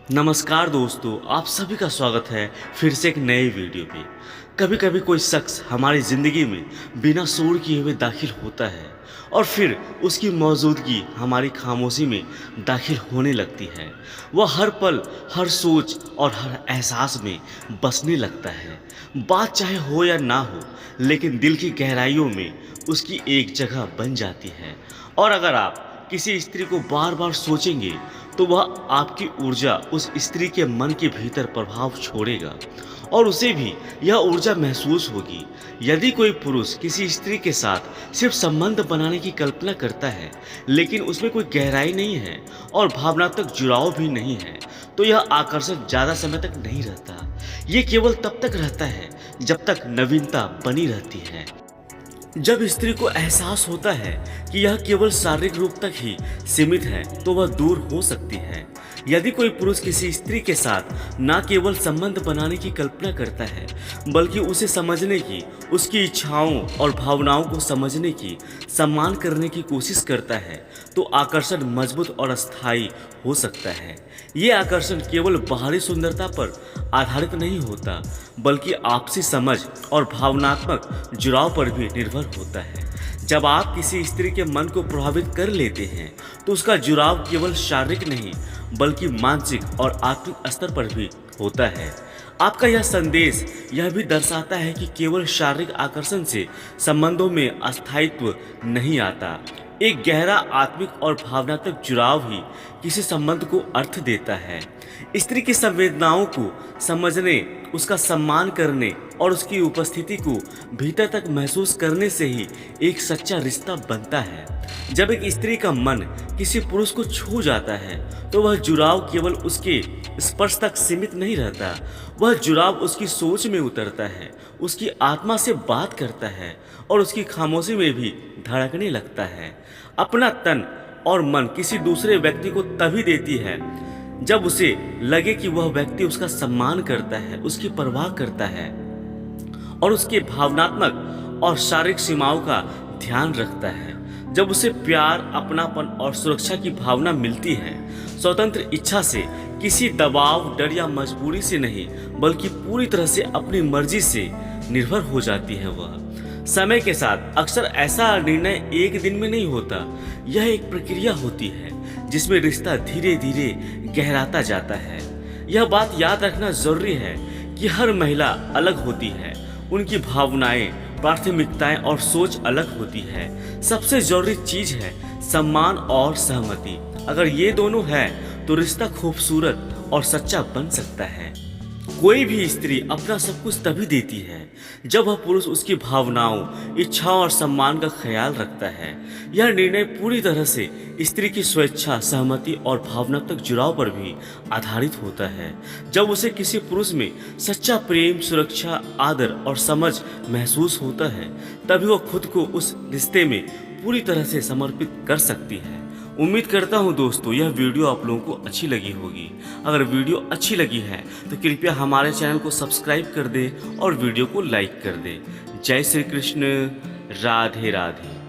नमस्कार दोस्तों, आप सभी का स्वागत है फिर से एक नए वीडियो पे। कभी कभी कोई शख्स हमारी ज़िंदगी में बिना शोर किए हुए दाखिल होता है और फिर उसकी मौजूदगी हमारी खामोशी में दाखिल होने लगती है। वह हर पल, हर सोच और हर एहसास में बसने लगता है। बात चाहे हो या ना हो, लेकिन दिल की गहराइयों में उसकी एक जगह बन जाती है। और अगर आप किसी स्त्री को बार बार सोचेंगे तो वह आपकी ऊर्जा उस स्त्री के मन के भीतर प्रभाव छोड़ेगा और उसे भी यह ऊर्जा महसूस होगी। यदि कोई पुरुष किसी स्त्री के साथ सिर्फ संबंध बनाने की कल्पना करता है, लेकिन उसमें कोई गहराई नहीं है और भावनात्मक जुड़ाव भी नहीं है, तो यह आकर्षण ज़्यादा समय तक नहीं रहता। ये केवल तब तक रहता है जब तक नवीनता बनी रहती है। जब स्त्री को एहसास होता है कि यह केवल शारीरिक रूप तक ही सीमित है, तो वह दूर हो सकती है। यदि कोई पुरुष किसी स्त्री के साथ न केवल संबंध बनाने की कल्पना करता है, बल्कि उसे समझने की, उसकी इच्छाओं और भावनाओं को समझने की, सम्मान करने की कोशिश करता है, तो आकर्षण मजबूत और अस्थायी हो सकता है। ये आकर्षण केवल बाहरी सुंदरता पर आधारित नहीं होता, बल्कि आपसी समझ और भावनात्मक जुड़ाव पर भी निर्भर होता है। जब आप किसी स्त्री के मन को प्रभावित कर लेते हैं, तो उसका जुड़ाव केवल शारीरिक नहीं, बल्कि मानसिक और आत्मिक स्तर पर भी होता है। आपका यह संदेश यह भी दर्शाता है कि केवल शारीरिक आकर्षण से संबंधों में अस्थायित्व नहीं आता। एक गहरा आत्मिक और भावनात्मक जुड़ाव ही किसी संबंध को अर्थ देता है। स्त्री की संवेदनाओं को समझने, उसका सम्मान करने और उसकी उपस्थिति को भीतर तक महसूस करने से ही एक सच्चा रिश्ता बनता है। जब एक स्त्री का मन किसी पुरुष को छू जाता है, तो वह जुड़ाव केवल उसके स्पर्श तक सीमित नहीं रहता। वह जुड़ाव उसकी सोच में उतरता है, उसकी आत्मा से बात करता है और उसकी खामोशी में भी धड़कने लगता है। अपना तन और मन किसी दूसरे व्यक्ति को तभी देती है जब उसे लगे कि वह व्यक्ति उसका सम्मान करता है, उसकी परवाह करता है और उसके भावनात्मक और शारीरिक सीमाओं का ध्यान रखता है। जब उसे प्यार, अपनापन और सुरक्षा की भावना मिलती है, स्वतंत्र इच्छा से, किसी दबाव, डर या मजबूरी से नहीं, बल्कि पूरी तरह से अपनी मर्जी से निर्भर हो जाती है। वह समय के साथ अक्सर ऐसा निर्णय एक दिन में नहीं होता। यह एक प्रक्रिया होती है जिसमें रिश्ता धीरे धीरे गहराता जाता है। यह बात याद रखना जरूरी है कि हर महिला अलग होती है, उनकी भावनाएं, प्राथमिकताएं और सोच अलग होती है। सबसे जरूरी चीज है सम्मान और सहमति। अगर ये दोनों है तो रिश्ता खूबसूरत और सच्चा बन सकता है। कोई भी स्त्री अपना सब कुछ तभी देती है जब वह पुरुष उसकी भावनाओं, इच्छाओं और सम्मान का ख्याल रखता है। यह निर्णय पूरी तरह से स्त्री की स्वेच्छा, सहमति और भावनात्मक जुड़ाव पर भी आधारित होता है। जब उसे किसी पुरुष में सच्चा प्रेम, सुरक्षा, आदर और समझ महसूस होता है, तभी वह खुद को उस रिश्ते में पूरी तरह से समर्पित कर सकती है। उम्मीद करता हूँ दोस्तों, यह वीडियो आप लोगों को अच्छी लगी होगी। अगर वीडियो अच्छी लगी है तो कृपया हमारे चैनल को सब्सक्राइब कर दें और वीडियो को लाइक कर दें। जय श्री कृष्ण, राधे राधे।